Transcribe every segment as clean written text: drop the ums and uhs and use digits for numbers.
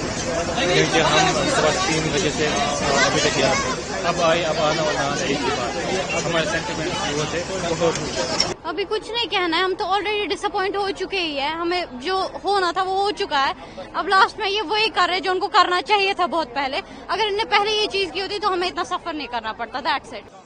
क्योंकि हम सुबह 3 बजे से अभी तक यहाँ थे। अब आना वाला ईद के बाद हमारे सेंटिमेंट वो थे। अभी कुछ नहीं कहना है, हम तो ऑलरेडी डिसअपॉइंट हो चुके ही है। हमें जो होना था वो हो चुका है। अब लास्ट में ये वही कर रहे हैं जो उनको करना चाहिए था बहुत पहले। अगर इनने पहले ये चीज की होती तो हमें इतना सफर नहीं करना पड़ता। That's it.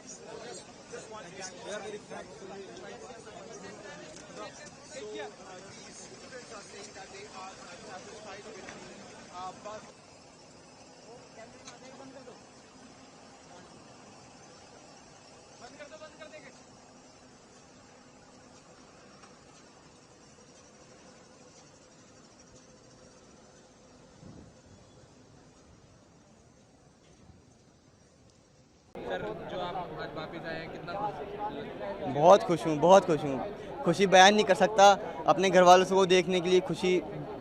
सर, जो आप आज वापस आए हैं, कितना खुश? बहुत खुश हूँ, बहुत खुश हूँ। खुशी बयान नहीं कर सकता। अपने घर वालों को देखने के लिए खुशी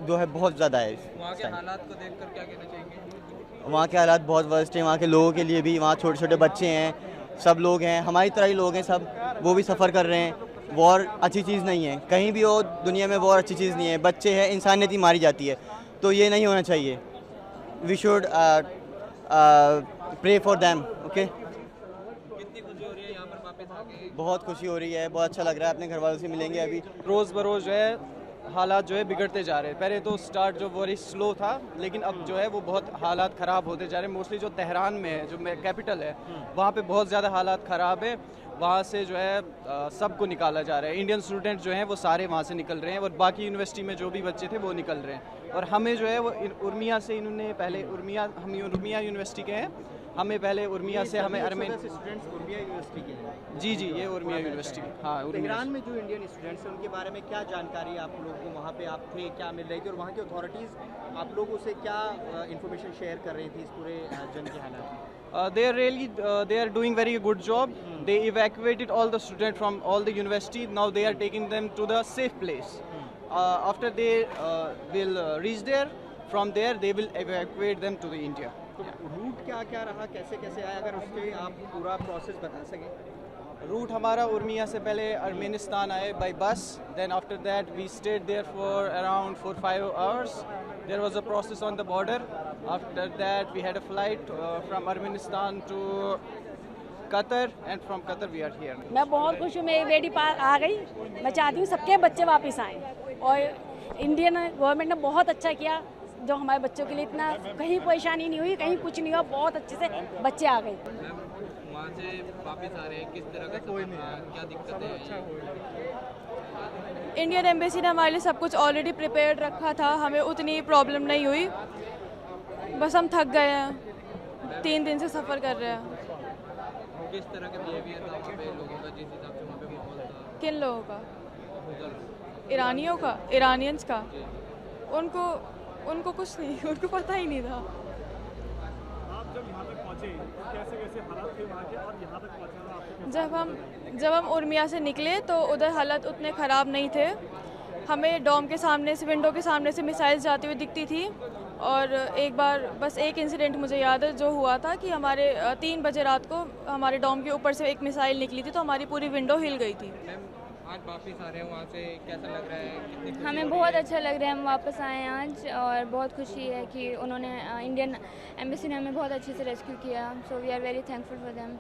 जो है बहुत ज़्यादा है। वहाँ के हालात को देखकर क्या कहना चाहेंगे? वहाँ के हालात बहुत वर्स्ट हैं। वहाँ के लोगों के लिए भी, वहाँ छोटे छोटे बच्चे हैं, सब लोग हैं, हमारी तरह ही लोग हैं सब, वो भी सफ़र कर रहे हैं। वॉर अच्छी चीज़ नहीं है, कहीं भी हो दुनिया में वॉर अच्छी चीज़ नहीं है। बच्चे हैं, इंसानियत ही मारी जाती है, तो ये नहीं होना चाहिए। We should pray for them. Okay, कितनी खुशी हो रही है यहाँ पर वापस आके? बहुत खुशी हो रही है, बहुत अच्छा लग रहा है। अपने घर वालों से मिलेंगे अभी। रोज़ बरोज़ जो है हालात जो है बिगड़ते जा रहे हैं। पहले तो स्टार्ट जो वेरी स्लो था, लेकिन अब जो है वो बहुत हालात ख़राब होते जा रहे हैं। मोस्टली जो तेहरान में है, जो कैपिटल है, वहाँ पे बहुत ज़्यादा हालात ख़राब है। वहाँ से जो है सबको निकाला जा रहा है। इंडियन स्टूडेंट जो हैं वो सारे वहाँ से निकल रहे हैं, और बाकी यूनिवर्सिटी में जो भी बच्चे थे वो निकल रहे हैं। और हमें जो है वो उर्मिया से इन्होंने पहले हम उर्मिया यूनिवर्सिटी के हैं। हमें पहले उर्मिया से हमें स्टूडेंट्स उर्मिया यूनिवर्सिटी के हैं। जी, ये उर्मिया यूनिवर्सिटी। हाँ, तेहरान में जो इंडियन स्टूडेंट्स हैं उनके बारे में क्या जानकारी आप लोगों को, वहाँ पे आप थे, क्या मिल रही थी, और वहाँ की अथॉरिटीज़ आप लोगों से क्या इन्फॉर्मेशन शेयर कर रही थी इस पूरे जंग के हालात में? They are doing very good job. They evacuated all the students from all the university. Now they are taking them to the safe place. After they will reach there, from there they will evacuate them to the India. तो root क्या क्या रहा, कैसे कैसे आया, अगर उसके आप पूरा प्रोसेस बता सकें? रूट हमारा उर्मिया से पहले अर्मेनिस्तान आए by bus, then after that we stayed there for around 4-5 hours. There was a process on the border. After that we had a flight from Armenistan to Qatar, and from Qatar we are here. मैं बहुत खुश हूँ, मैं बेटी पार आ गई। मैं चाहती हूँ सबके बच्चे वापस आएँ, और इंडियन गवर्नमेंट ने बहुत अच्छा किया जो हमारे बच्चों के लिए इतना कहीं परेशानी नहीं हुई, कहीं कुछ नहीं हुआ, बहुत अच्छे से बच्चे आ गए। वहाँ से वापस आ रहे हैं, किस तरह का सफर था, क्या दिक्कतें हैं? इंडियन एम्बेसी ने हमारे लिए सब कुछ ऑलरेडी प्रिपेयर्ड रखा था, हमें उतनी प्रॉब्लम नहीं हुई। बस हम थक गए हैं, 3 दिन से सफ़र कर रहे हैं। किस तरह का बिहेवियर था वहाँ पे लोगों का, जिस हिसाब से वहाँ पे माहौल था? किन लोगों का? ईरानियों का, ईरानियंस का। उनको कुछ नहीं, उनको पता ही नहीं था। आप जब यहाँ तक पहुँचे कैसे कैसे हालात थे वहाँ के, और यहाँ तक पहुँचना आपको? जब हम उर्मिया से निकले तो उधर हालत उतने ख़राब नहीं थे। हमें डॉम के सामने से, विंडो के सामने से मिसाइल्स जाती हुई दिखती थी। और एक बार बस एक इंसिडेंट मुझे याद है जो हुआ था कि हमारे 3 बजे रात को हमारे डॉम के ऊपर से एक मिसाइल निकली थी, तो हमारी पूरी विंडो हिल गई थी। आज वापस आ रहे हैं वहाँ से, कैसा लग रहा है? कितनी खुशी हमें हो रही बहुत है? अच्छा लग रहा है, हम वापस आए हैं आज, और बहुत खुशी है कि उन्होंने इंडियन एम्बेसी ने हमें बहुत अच्छे से रेस्क्यू किया। So we are very thankful for them.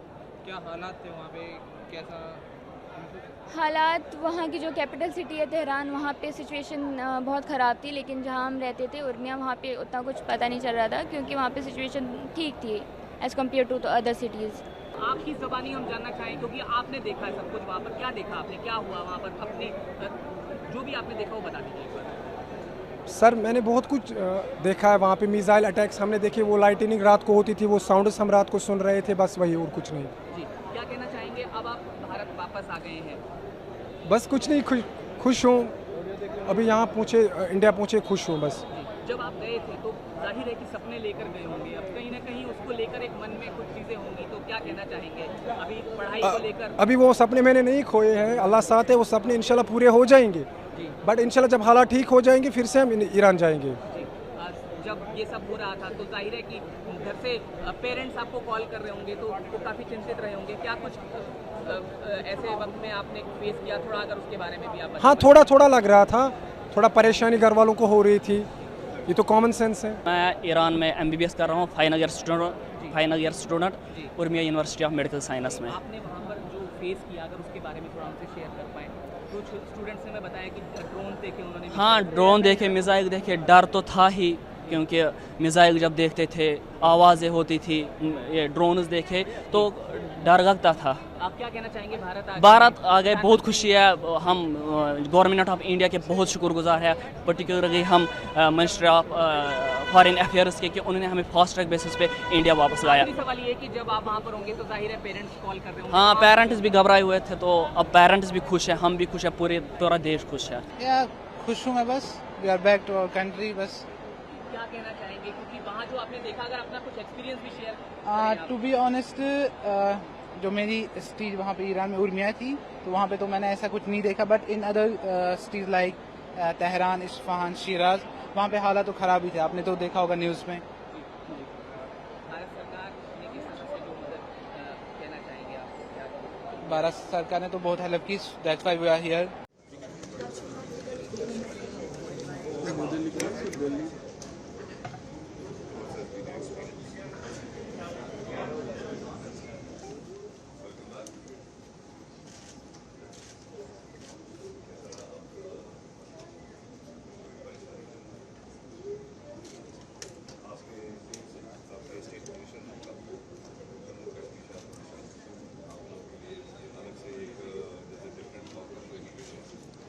क्या हालात थे वहाँ पे, कैसा? हालात वहाँ की जो कैपिटल सिटी है तेहरान, वहाँ पे सिचुएशन बहुत ख़राब थी, लेकिन जहाँ हम रहते थे उर्मिया, वहाँ पे उतना कुछ पता नहीं चल रहा था, क्योंकि वहाँ पे सिचुएशन ठीक थी as compare to other cities. आपकी ज़बानी हम जानना चाहें, क्योंकि आपने देखा है सब कुछ वहाँ पर, क्या देखा आपने, क्या हुआ वहाँ पर, अपने जो भी आपने देखा वो बता दीजिए एक बार। सर, मैंने बहुत कुछ देखा है वहाँ पे। मिसाइल अटैक्स हमने देखे, वो लाइटनिंग रात को होती थी, वो साउंड्स हम रात को सुन रहे थे, बस वही, और कुछ नहीं। जी, क्या कहना चाहेंगे? अब आप भारत वापस आ गए हैं। बस कुछ नहीं, खुश हूँ। अभी यहाँ पहुँचे, इंडिया पहुँचे, खुश हूँ बस। जब आप गए थे तो जाहिर है कि सपने लेकर गए होंगे, अब कहीं ना कहीं उसको लेकर एक मन में कुछ चीज़ें होंगी, तो क्या कहना चाहेंगे अभी पढ़ाई को लेकर? अभी वो सपने मैंने नहीं खोए हैं, अल्लाह साथ है, वो सपने इंशाल्लाह पूरे हो जाएंगे। बट इंशाल्लाह जब हालात ठीक हो जाएंगे फिर से हम ईरान जाएंगे। जब ये सब हो रहा था तो जाहिर है कि घर से पेरेंट्स आपको कॉल कर रहे होंगे, तो वो काफ़ी चिंतित रहे होंगे। क्या कुछ ऐसे वक्त में आपने फेस किया, थोड़ा अगर उसके बारे में भी आप? हाँ, थोड़ा थोड़ा लग रहा था, थोड़ा परेशानी घर वालों को हो रही थी, ये तो कॉमन सेंस है। मैं ईरान में MBBS कर रहा हूँ, final year student Urmia university of medical science में। आपने वहाँ पर जो फेस किया, अगर उसके बारे में थोड़ा हमसे शेयर कर पाएँ। कुछ स्टूडेंट्स ने मैं बताया कि ड्रोन देखे उन्होंने। हाँ, ड्रोन देखे, मिसाइल देखे, डर तो था ही क्योंकि मिसाइल जब देखते थे आवाज़ें होती थी, ये ड्रोन्स देखे तो डर लगता था। आप क्या कहना चाहेंगे? भारत आ गए, बहुत खुशी है। हम गवर्नमेंट ऑफ इंडिया के बहुत शुक्रगुजार है, पर्टिकुलरली हम मिनिस्ट्री ऑफ फॉरेन अफेयर्स के कि उन्होंने हमें फास्ट ट्रैक बेसिस पे इंडिया वापस लाया। सवाल ये कि जब आप वहाँ पर होंगे तो जाहिर है पेरेंट्स कॉल कर रहे होंगे। हाँ, पेरेंट्स भी घबराए हुए थे, तो अब पेरेंट्स भी खुश है, हम भी खुश है, पूरा देश खुश है। खुश हूँ मैं, बस we are back to our country. बस क्या कहना चाहेंगे, क्योंकि वहाँ जो आपने देखा, अगर अपना कुछ एक्सपीरियंस भी शेयर। टू बी ऑनेस्ट, जो मेरी सिटी वहाँ पे ईरान में उर्मिया थी, तो वहाँ पे तो मैंने ऐसा कुछ नहीं देखा, but in other cities like Tehran, Isfahan, Siraj, वहाँ पे हालात तो ख़राब ही थे। आपने तो देखा होगा न्यूज़ में। भारत सरकार ने किस तरह से जो मदद कहना चाहेंगे आप? भारत सरकार ने तो बहुत हेल्प की, that's why we are here.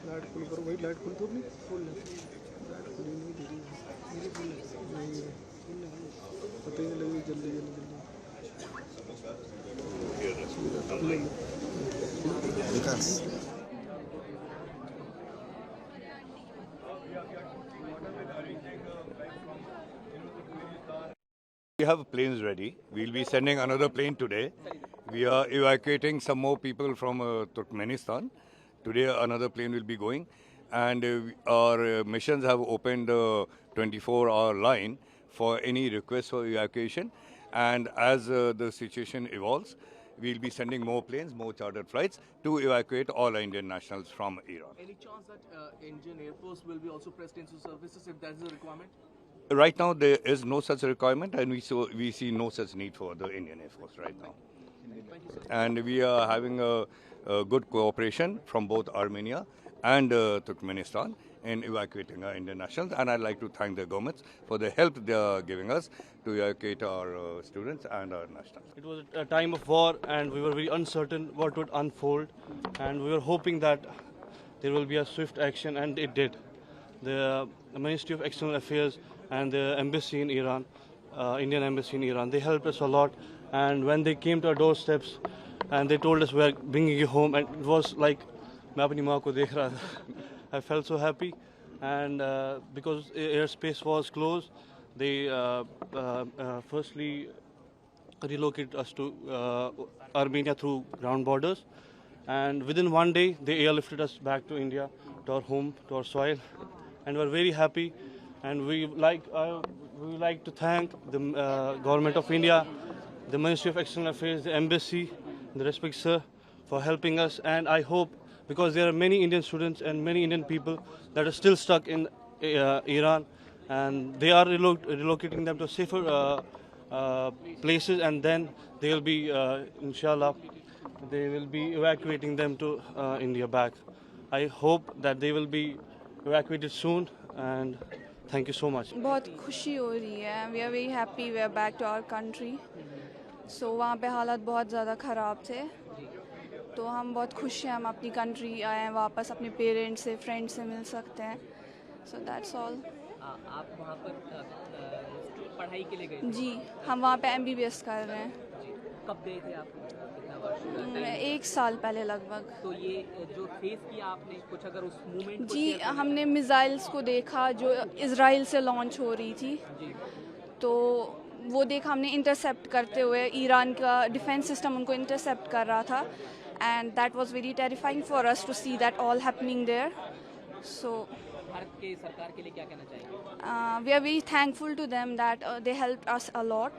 Light full करो भाई, लाइट फुल तो नहीं फुल लाइट फुल नहीं दे रही मेरी फुल नहीं पता ही नहीं लगी जल्दी विकास। We have planes ready. We'll be sending another plane today. We are evacuating some more people from Turkmenistan. Today another plane will be going, and our missions have opened a 24-hour line for any request for evacuation. And as the situation evolves, we'll be sending more planes, more chartered flights to evacuate all Indian nationals from Iran. Any chance that Indian Air Force will be also pressed into services if that is a requirement? Right now there is no such requirement, and we see no such need for the Indian Air Force right now. And we are having a good cooperation from both Armenia and Turkmenistan in evacuating our Indian nationals, and I'd like to thank the governments for the help they are giving us to evacuate our students and our nationals. It was a time of war, and we were very uncertain what would unfold, and we were hoping that there will be a swift action, and it did. The Ministry of External Affairs and the embassy in Iran, Indian embassy in Iran, they helped us a lot. And when they came to our doorsteps and they told us we are bringing you home, and it was like मैं अपनी माँ को देख रहा था. I felt so happy, and because airspace was closed, they firstly relocated us to Armenia through ground borders, and within one day they airlifted us back to India, to our home, to our soil, and we're very happy. And we like to thank the government of India, the Ministry of External Affairs, the embassy, the respect sir, for helping us. And I hope, because there are many Indian students and many Indian people that are still stuck in Iran, and they are relocating them to safer places, and then they will be, inshallah, they will be evacuating them to India back. I hope that they will be evacuated soon, and thank you so much. बहुत खुशी हो रही है. We are very happy we are back to our country. So वहाँ पे हालात बहुत ज़्यादा ख़राब थे, तो हम बहुत खुश हैं हम अपनी कंट्री आए हैं वापस, अपने पेरेंट्स से, फ्रेंड्स से मिल सकते हैं. So that's all. आप वहाँ पर पढ़ाई के लिए गए? जी, हम वहाँ पे MBBS कर रहे हैं. कब गए थे आप? एक साल पहले लगभग. तो ये जो फेस किया आपने, कुछ अगर उस मूवमेंट जी, हमने मिसाइल्स को देखा जो इजराइल से लॉन्च हो रही थी, तो वो देखा हमने इंटरसेप्ट करते हुए. ईरान का डिफेंस सिस्टम उनको इंटरसेप्ट कर रहा था, and that was very terrifying for us to see that all happening there. So Bharat के सरकार के लिए क्या कहना चाहिए? We are very thankful to them that they helped us a lot.